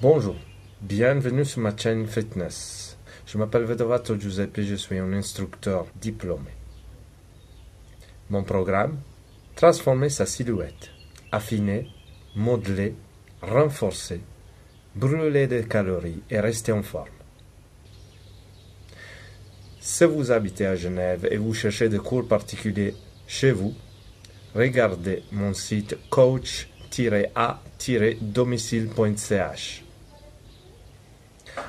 Bonjour, bienvenue sur ma chaîne fitness. Je m'appelle Vedovato Giuseppe, je suis un instructeur diplômé. Mon programme, transformer sa silhouette, affiner, modeler, renforcer, brûler des calories et rester en forme. Si vous habitez à Genève et vous cherchez des cours particuliers chez vous, regardez mon site coach-a-domicile.ch.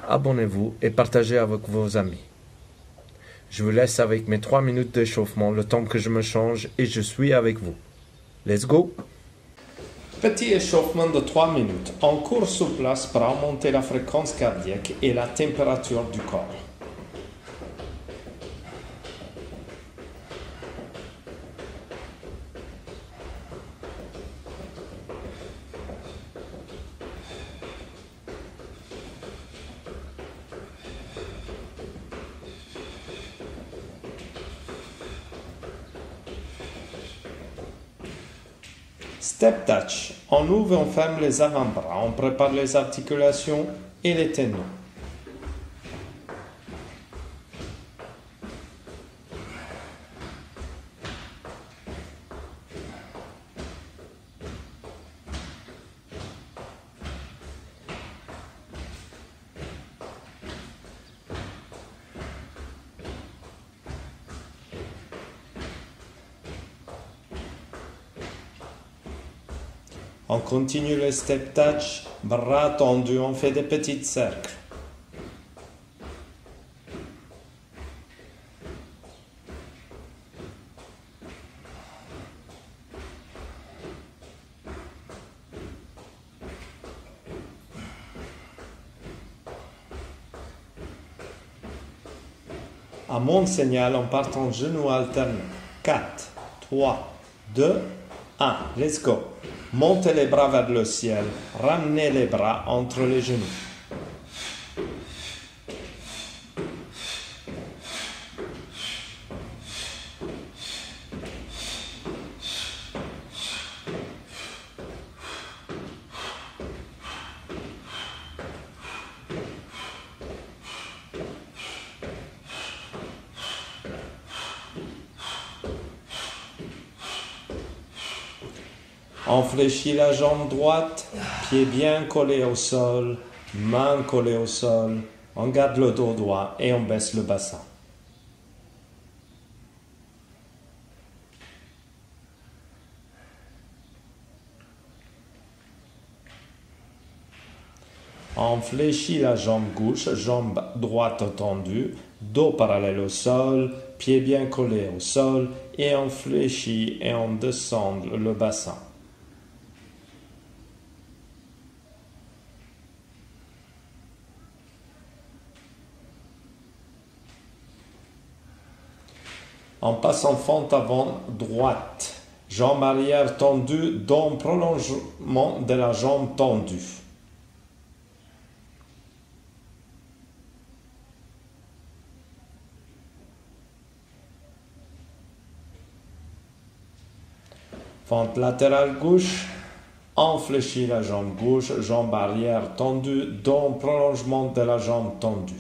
Abonnez-vous et partagez avec vos amis. Je vous laisse avec mes 3 minutes d'échauffement, le temps que je me change et je suis avec vous. Let's go! Petit échauffement de 3 minutes. On court sur place pour augmenter la fréquence cardiaque et la température du corps. Step touch. On ouvre et on ferme les avant-bras. On prépare les articulations et les tendons. On continue le step touch, bras tendus, on fait des petits cercles. À mon signal, on part en genoux alternés. 4, 3, 2, 1. Let's go. Montez les bras vers le ciel. Ramenez les bras entre les genoux. On fléchit la jambe droite, pied bien collé au sol, main collée au sol. On garde le dos droit et on baisse le bassin. On fléchit la jambe gauche, jambe droite tendue, dos parallèle au sol, pied bien collé au sol et on fléchit et on descend le bassin. On passe en fente avant droite, jambe arrière tendue, dos prolongement de la jambe tendue. Fente latérale gauche, on fléchit la jambe gauche, jambe arrière tendue, dos prolongement de la jambe tendue.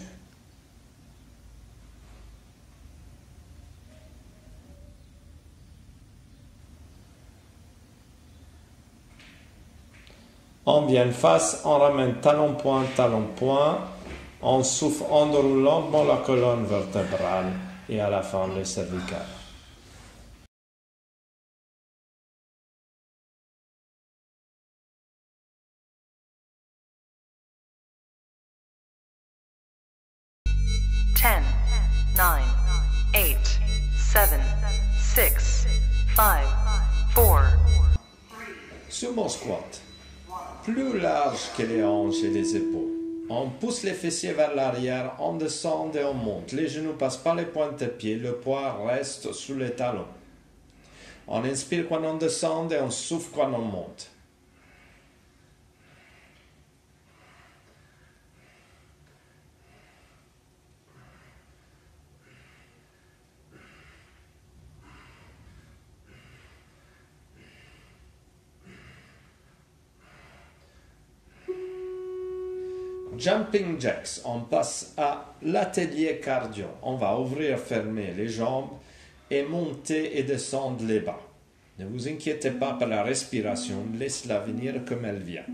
On vient face, on ramène talon-point, talon-point. On souffle, on déroule lentement la colonne vertébrale et à la fin le cervical. Ten, 9, 8, 7, 6, 5, 4. Sumo squat. Plus large que les hanches et les épaules. On pousse les fessiers vers l'arrière, on descend et on monte. Les genoux passent par les pointes de pied, le poids reste sous les talons. On inspire quand on descend et on souffle quand on monte. jumping jacks, on passe à l'atelier cardio. On va ouvrir, fermer les jambes et monter et descendre les bras. Ne vous inquiétez pas par la respiration, laissez-la venir comme elle vient.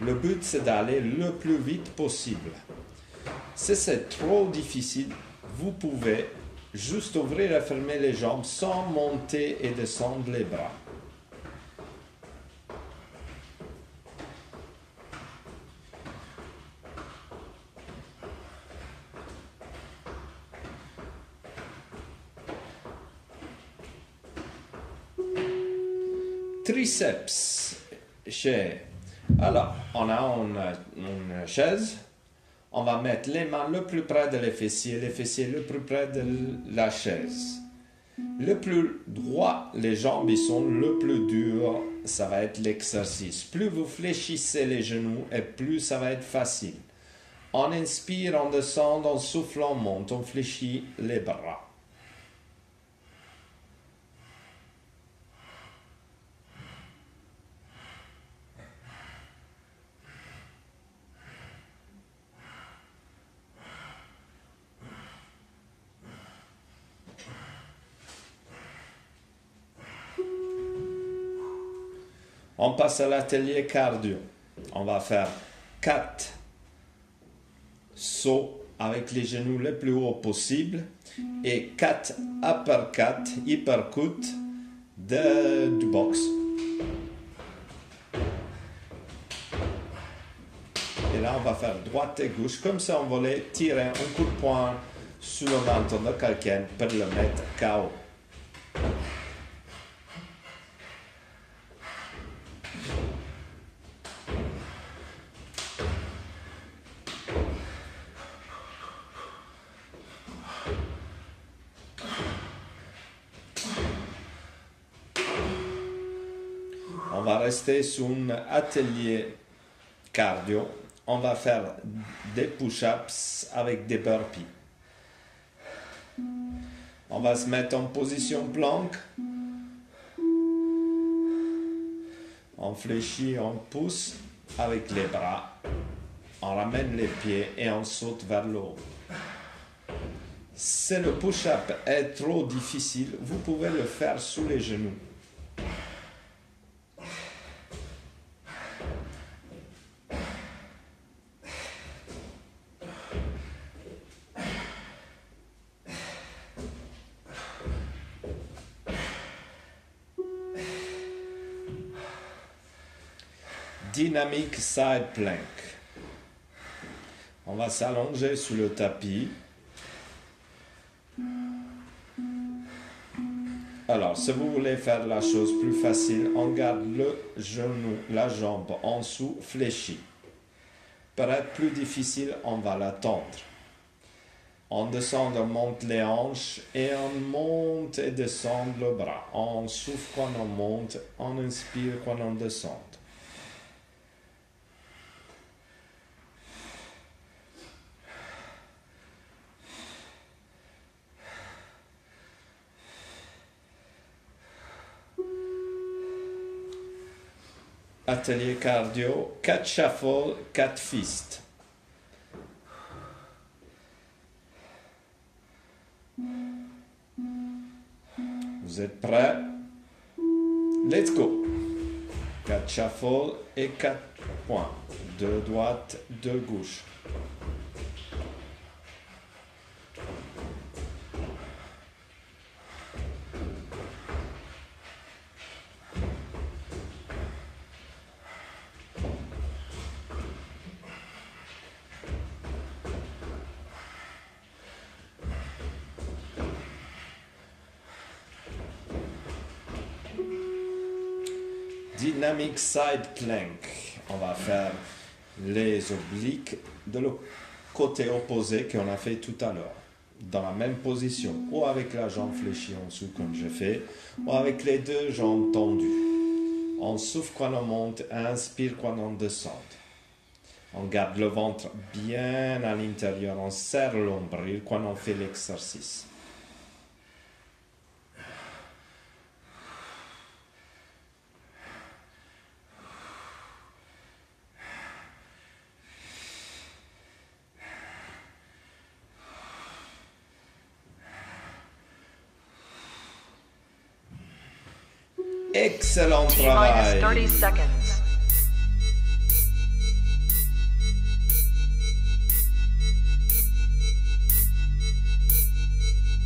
Le but, c'est d'aller le plus vite possible. Si c'est trop difficile, vous pouvez juste ouvrir et fermer les jambes sans monter et descendre les bras. Triceps. Alors, on a une chaise. On va mettre les mains le plus près de les fessiers le plus près de la chaise. Le plus droit, les jambes ils sont le plus dur, ça va être l'exercice. Plus vous fléchissez les genoux et plus ça va être facile. On inspire, on descend, on souffle, on monte, on fléchit les bras. On passe à l'atelier cardio. On va faire 4 sauts avec les genoux le plus haut possible et 4 uppercuts du box. Et là, on va faire droite et gauche. Comme ça, on va les tirer un coup de poing sur le menton de quelqu'un pour le mettre KO. On va rester sur un atelier cardio. On va faire des push-ups avec des burpees. On va se mettre en position planque. On fléchit, on pousse avec les bras. On ramène les pieds et on saute vers le haut. Si le push-up est trop difficile, vous pouvez le faire sous les genoux. Dynamic side plank. On va s'allonger sur le tapis. Alors, si vous voulez faire la chose plus facile, on garde le genou, la jambe en dessous, fléchie. Pour être plus difficile, on va la tendre. On descend, on monte les hanches et on monte et descend le bras. On souffle quand on monte, on inspire quand on descend. Atelier cardio, 4 shuffle, 4 fists. Vous êtes prêts? Let's go! 4 shuffle et 4 points. 2 droite, 2 gauche. Dynamic side plank. On va faire les obliques de le côté opposé qu'on a fait tout à l'heure. Dans la même position, ou avec la jambe fléchie en dessous comme j'ai fait, ou avec les deux jambes tendues. On souffle quand on monte, inspire quand on descend. On garde le ventre bien à l'intérieur, on serre l'ombril quand on fait l'exercice. Excellent T minus 30 travail. seconds.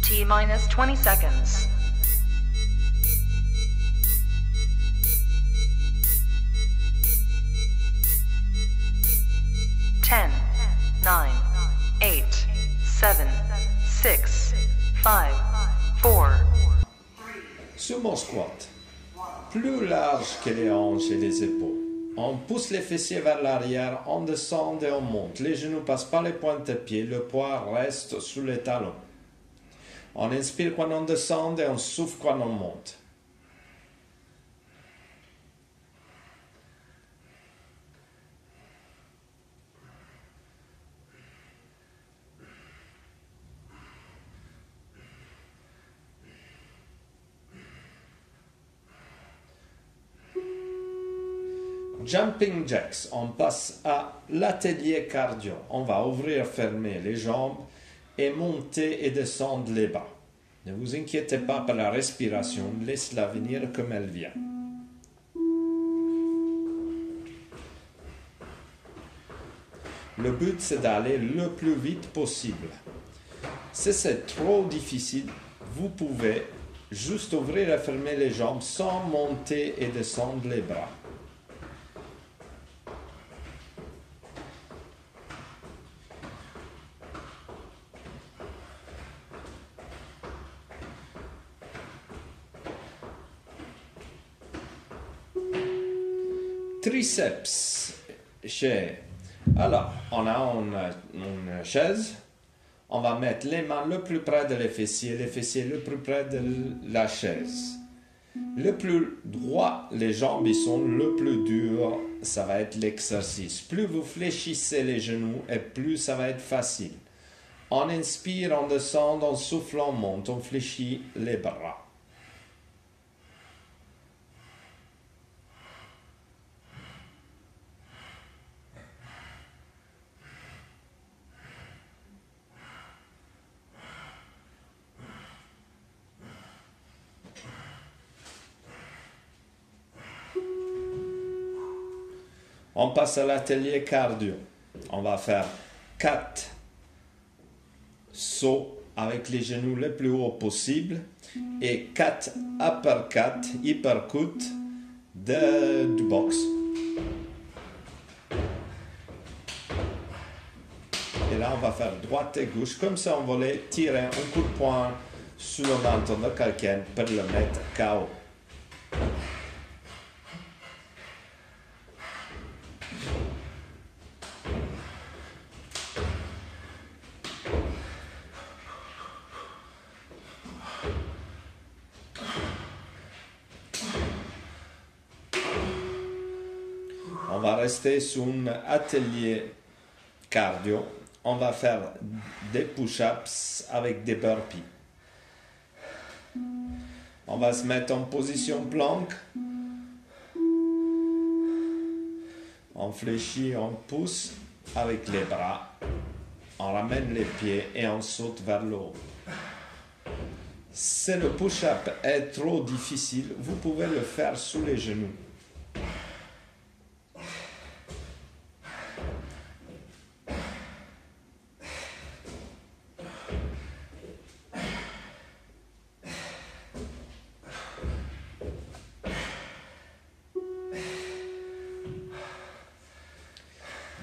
T minus 20 seconds. Ten, 9, 8, 7, 6, 5, 4. Sumo squat. Plus large que les hanches et les épaules. On pousse les fessiers vers l'arrière, on descend et on monte. Les genoux passent par les pointes de pied, le poids reste sous les talons. On inspire quand on descend et on souffle quand on monte. Jumping jacks, on passe à l'atelier cardio. On va ouvrir, fermer les jambes et monter et descendre les bras. Ne vous inquiétez pas par la respiration, laissez-la venir comme elle vient. Le but, c'est d'aller le plus vite possible. Si c'est trop difficile, vous pouvez juste ouvrir et fermer les jambes sans monter et descendre les bras. Triceps. Alors, on a une chaise. On va mettre les mains le plus près de les fessiers le plus près de la chaise. Le plus droit les jambes ils sont, le plus dur, ça va être l'exercice. Plus vous fléchissez les genoux et plus ça va être facile. On inspire, on descend, on souffle, on monte, on fléchit les bras. On passe à l'atelier cardio. On va faire 4 sauts avec les genoux le plus haut possible et 4 uppercuts du boxe. Et là, on va faire droite et gauche. Comme ça, on va les tirer un coup de poing sur le menton de quelqu'un pour le mettre KO. On va rester sur un atelier cardio. On va faire des push-ups avec des burpees. On va se mettre en position planque. On fléchit, on pousse avec les bras. On ramène les pieds et on saute vers le haut. Si le push-up est trop difficile, vous pouvez le faire sous les genoux.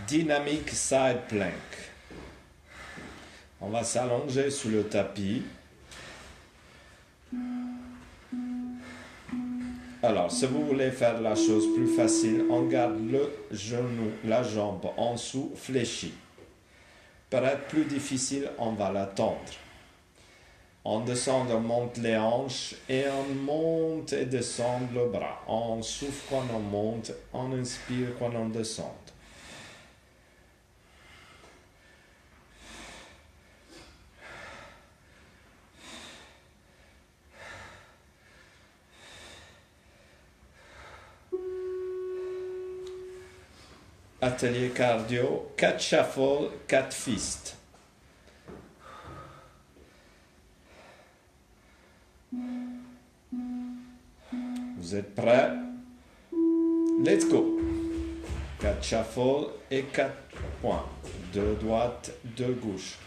Dynamique side plank. On va s'allonger sur le tapis. Alors, si vous voulez faire la chose plus facile, on garde le genou, la jambe en dessous, fléchie. Pour être plus difficile, on va la tendre. On descend, on monte les hanches et on monte et descend le bras. On souffle quand on monte, on inspire quand on descend. Atelier cardio, 4 shuffle, 4 fist. Vous Vous êtes prêts? Let's go! 4 shuffle et 4 points. 2 droite, 2 gauche.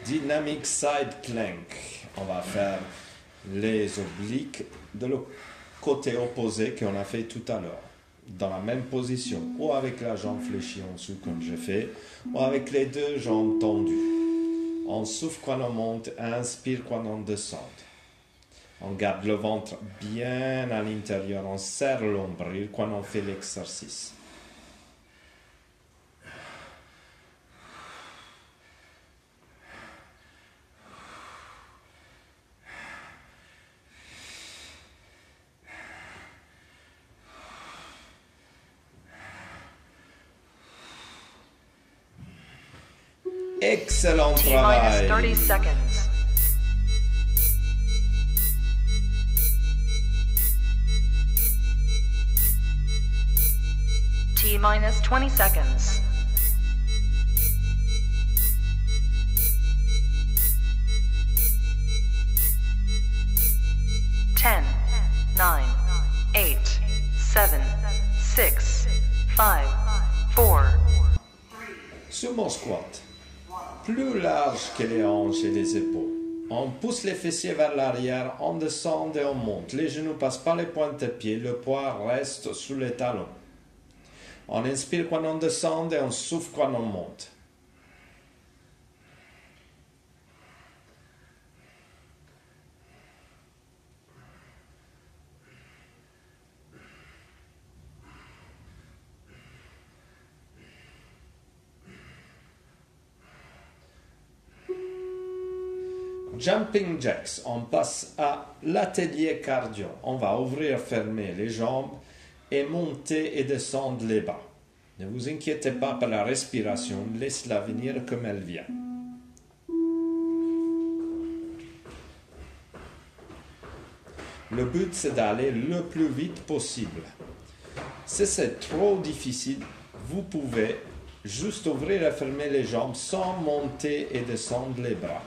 Dynamic side plank. On va faire les obliques de le côté opposé qu'on a fait tout à l'heure. Dans la même position, ou avec la jambe fléchie en dessous comme j'ai fait, ou avec les deux jambes tendues. On souffle quand on monte, inspire quand on descend. On garde le ventre bien à l'intérieur, on serre l'ombril quand on fait l'exercice. Excellent T minus travail. 30 seconds. T minus 20 seconds. Ten, 9, 8, 7, 6, 5, 4. Sumo squat. Plus large que les hanches et les épaules. On pousse les fessiers vers l'arrière, on descend et on monte. Les genoux passent par les pointes de pied, le poids reste sous les talons. On inspire quand on descend et on souffle quand on monte. Jumping jacks, on passe à l'atelier cardio. On va ouvrir, fermer les jambes et monter et descendre les bras. Ne vous inquiétez pas pour la respiration, laissez-la venir comme elle vient. Le but, c'est d'aller le plus vite possible. Si c'est trop difficile, vous pouvez juste ouvrir et fermer les jambes sans monter et descendre les bras.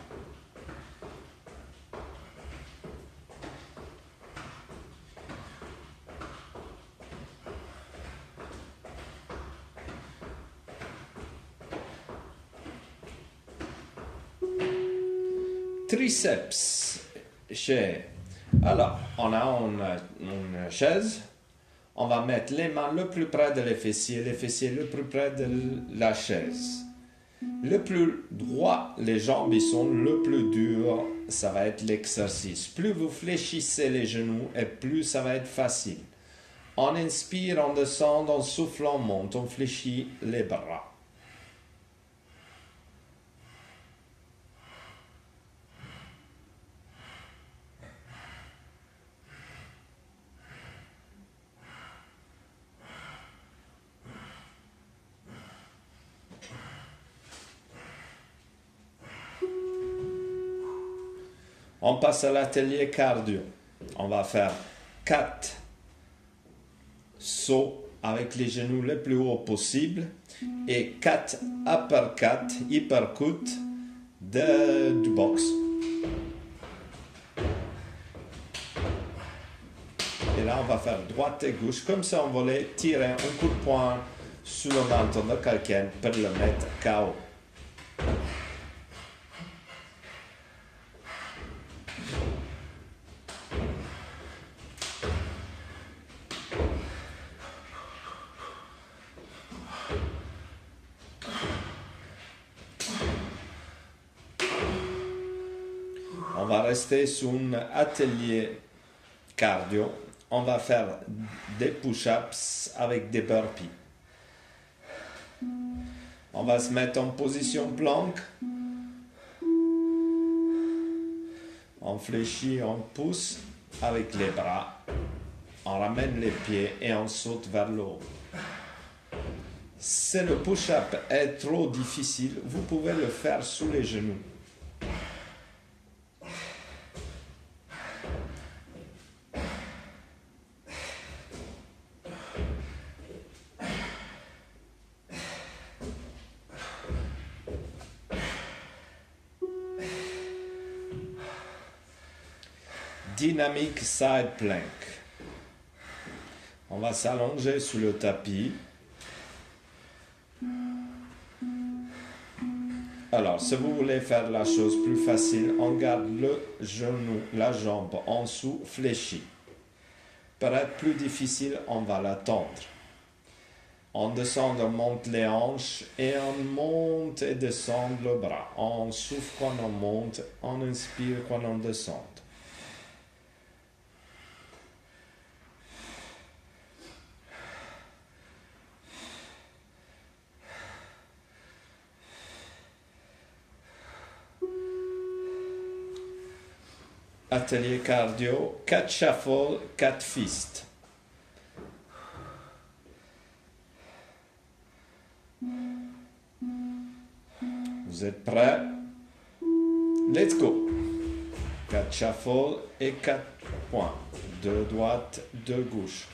Triceps. Alors, on a une chaise. On va mettre les mains le plus près de les fessiers le plus près de la chaise. Le plus droit, les jambes ils sont le plus dur, ça va être l'exercice. Plus vous fléchissez les genoux et plus ça va être facile. On inspire, on descend, on souffle, on monte, on fléchit les bras. On passe à l'atelier cardio. On va faire 4 sauts avec les genoux le plus haut possible et 4 uppercut du box. Et là, on va faire droite et gauche. Comme ça, on va tirer un coup de poing sur le menton de quelqu'un pour le mettre KO. On va rester sur un atelier cardio. On va faire des push-ups avec des burpees. On va se mettre en position planque. On fléchit, on pousse avec les bras. On ramène les pieds et on saute vers le haut. Si le push-up est trop difficile, vous pouvez le faire sous les genoux. Dynamic side plank. On va s'allonger sur le tapis. Alors, si vous voulez faire la chose plus facile, on garde le genou, la jambe en dessous, fléchie. Pour être plus difficile, on va la tendre. On descend, on monte les hanches et on monte et descend le bras. On souffle quand on monte, on inspire quand on descend. Atelier cardio, 4 shuffle, 4 fists. Vous êtes prêts? Let's go! 4 shuffle et 4 points. 2 droite, 2 gauche.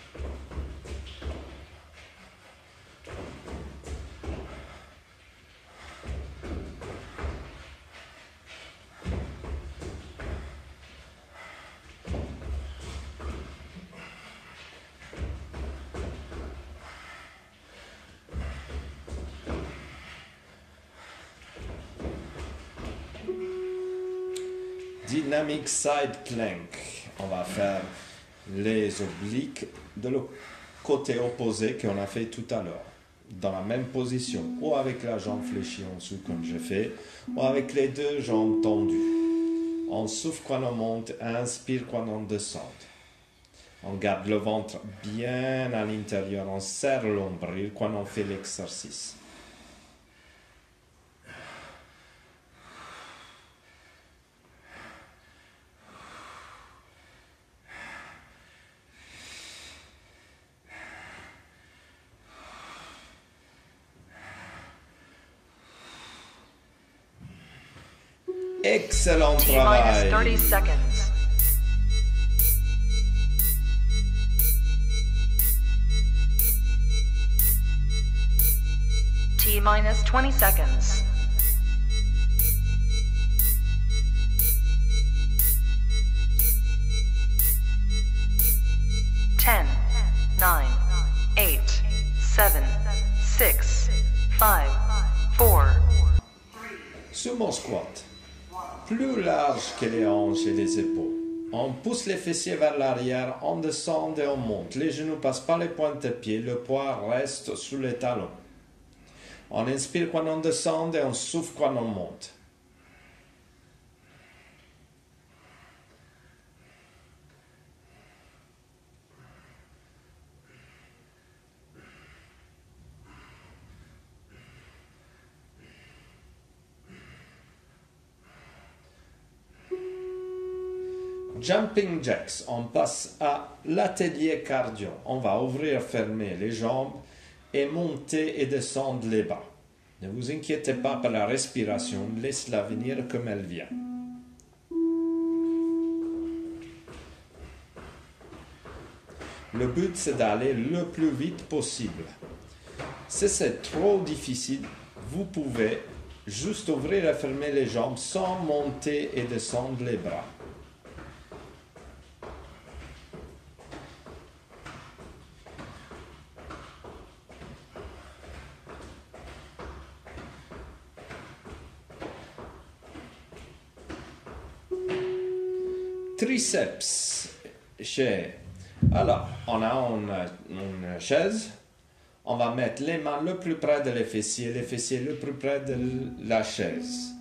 Dynamic side plank. On va faire les obliques de le côté opposé qu'on a fait tout à l'heure. Dans la même position. Ou avec la jambe fléchie en dessous comme j'ai fait. Ou avec les deux jambes tendues. On souffle quand on monte. Inspire quand on descend. On garde le ventre bien à l'intérieur. On serre l'ombril quand on fait l'exercice. Excellent T minus travail. 30 seconds. T minus 20 seconds. Ten, 9, 8, 7, 6, 5, 4. Sur mon squat, plus large que les hanches et les épaules. On pousse les fessiers vers l'arrière, on descend et on monte. Les genoux passent par les pointes de pied, le poids reste sous les talons. On inspire quand on descend et on souffle quand on monte. Jumping jacks, on passe à l'atelier cardio. On va ouvrir, fermer les jambes et monter et descendre les bras. Ne vous inquiétez pas pour la respiration, laissez-la venir comme elle vient. Le but, c'est d'aller le plus vite possible. Si c'est trop difficile, vous pouvez juste ouvrir et fermer les jambes sans monter et descendre les bras. Triceps. Alors, on a une chaise. On va mettre les mains le plus près de les fessiers le plus près de la chaise.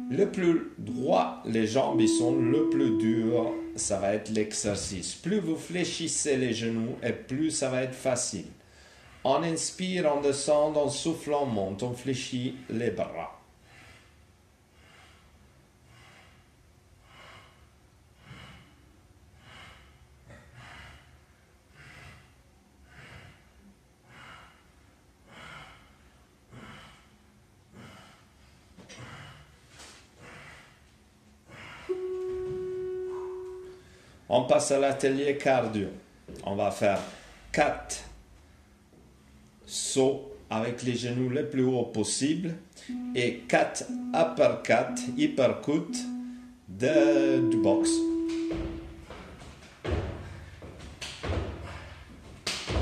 Le plus droit, les jambes ils sont le plus dur, ça va être l'exercice. Plus vous fléchissez les genoux et plus ça va être facile. On inspire, on descend, on souffle, on monte, on fléchit les bras. On passe à l'atelier cardio. On va faire 4 sauts avec les genoux les plus hauts possible et 4 uppercuts du box.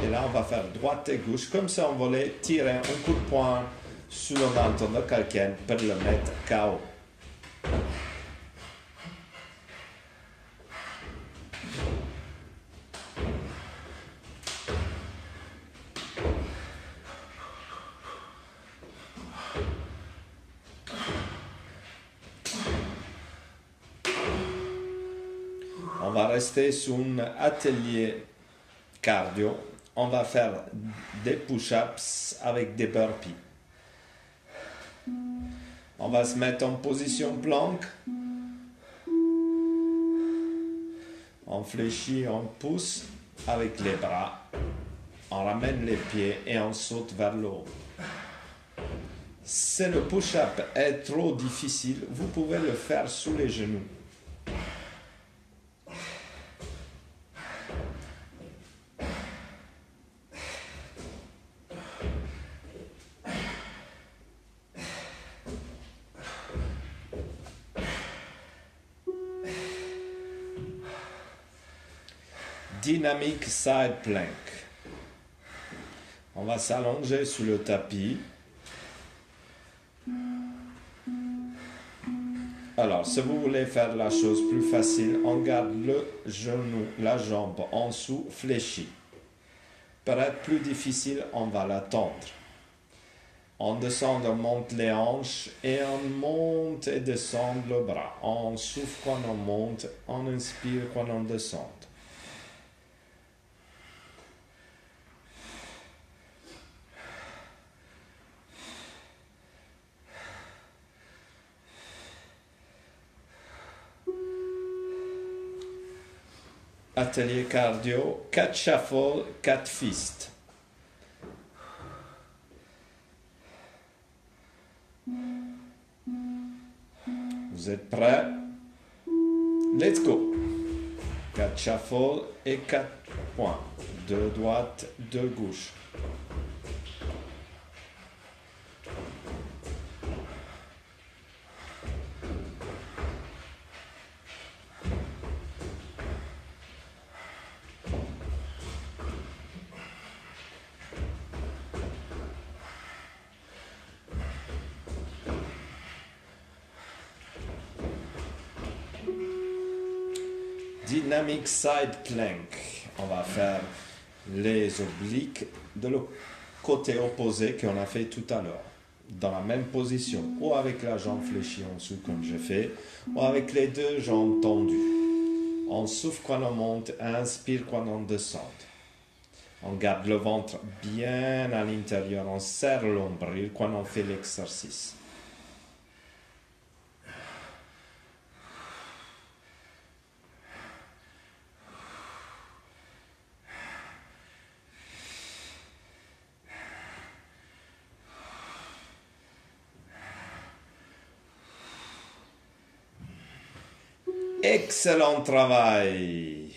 Et là, on va faire droite et gauche. Comme ça, on va les tirer un coup de poing sur le menton de quelqu'un pour le mettre KO. On va rester sur un atelier cardio. On va faire des push-ups avec des burpees. On va se mettre en position planque. On fléchit, on pousse avec les bras. On ramène les pieds et on saute vers le haut. Si le push-up est trop difficile, vous pouvez le faire sous les genoux. Dynamic side plank. On va s'allonger sur le tapis. Alors, si vous voulez faire la chose plus facile, on garde le genou, la jambe en dessous, fléchie. Pour être plus difficile, on va la tendre. On descend, on monte les hanches et on monte et descend le bras. On souffle quand on monte, on inspire quand on descend. Atelier cardio, 4 shuffle, 4 fists. Vous êtes prêts? Let's go! 4 shuffle et 4 points. 2 droite, 2 gauche. Dynamic side plank. On va faire les obliques de le côté opposé qu'on a fait tout à l'heure. Dans la même position, ou avec la jambe fléchie en dessous comme j'ai fait, ou avec les deux jambes tendues. On souffle quand on monte, inspire quand on descend. On garde le ventre bien à l'intérieur, on serre l'ombril quand on fait l'exercice. Excellent travail.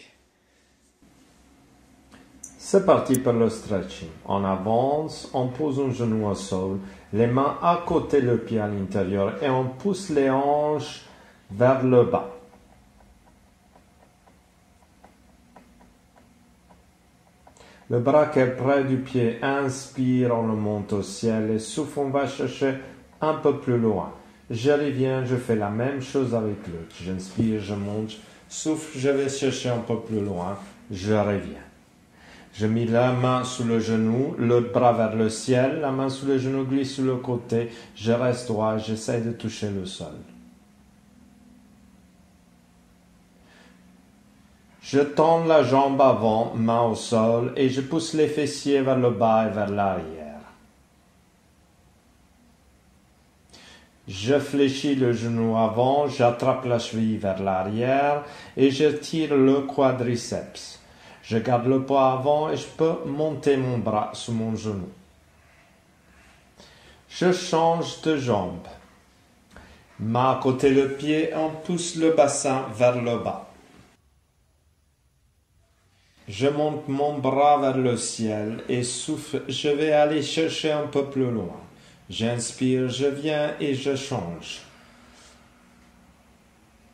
C'est parti pour le stretching. On avance, on pose un genou au sol, les mains à côté, le pied à l'intérieur et on pousse les hanches vers le bas. Le bras qui est près du pied, inspire, on le monte au ciel et souffle, on va chercher un peu plus loin. Je reviens, je fais la même chose avec l'autre. J'inspire, je monte, souffle, je vais chercher un peu plus loin, je reviens. Je mets la main sous le genou, l'autre bras vers le ciel, la main sous le genou glisse sur le côté, je reste droit, j'essaie de toucher le sol. Je tends la jambe avant, main au sol, et je pousse les fessiers vers le bas et vers l'arrière. Je fléchis le genou avant, j'attrape la cheville vers l'arrière et je tire le quadriceps. Je garde le poids avant et je peux monter mon bras sous mon genou. Je change de jambe. Main à côté le pied, on pousse le bassin vers le bas. Je monte mon bras vers le ciel et souffle. Je vais aller chercher un peu plus loin. J'inspire, je viens et je change.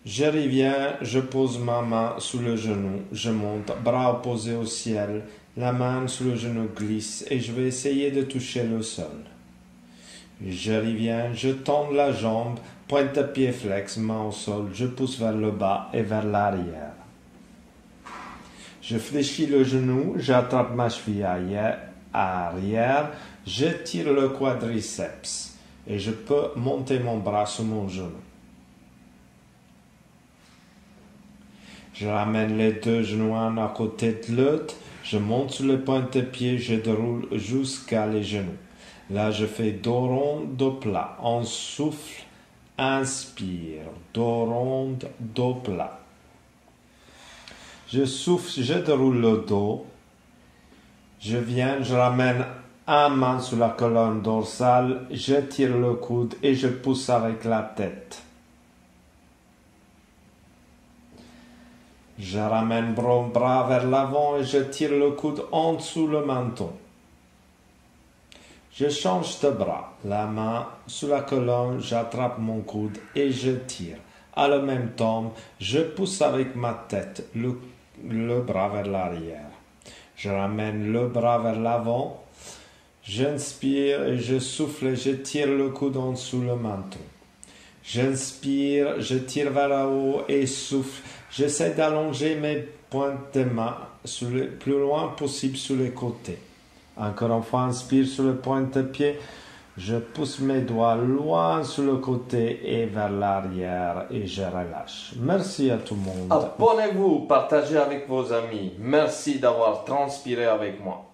Je reviens, je pose ma main sous le genou, je monte, bras opposés au ciel, la main sous le genou glisse et je vais essayer de toucher le sol. Je reviens, je tends la jambe, pointe de pied flex, main au sol, je pousse vers le bas et vers l'arrière. Je fléchis le genou, j'attrape ma cheville arrière, je tire le quadriceps et je peux monter mon bras sur mon genou. Je ramène les deux genoux un à côté de l'autre, je monte sur les pointes de pied, je déroule jusqu'à les genoux. Là, je fais dos rond, dos plat. On souffle, inspire, dos rond, dos plat. Je souffle, je déroule le dos. Je viens, je ramène un main sur la colonne dorsale, je tire le coude et je pousse avec la tête. Je ramène mon bras vers l'avant et je tire le coude en dessous le menton. Je change de bras, la main sous la colonne, j'attrape mon coude et je tire. À le même temps, je pousse avec ma tête le bras vers l'arrière. Je ramène le bras vers l'avant, j'inspire et je souffle et je tire le coude en dessous le menton. J'inspire, je tire vers le haut et souffle. J'essaie d'allonger mes pointes de main le plus loin possible sur les côtés. Encore une fois, inspire sur le pointe de pied. Je pousse mes doigts loin sur le côté et vers l'arrière et je relâche. Merci à tout le monde. Abonnez-vous, partagez avec vos amis. Merci d'avoir transpiré avec moi.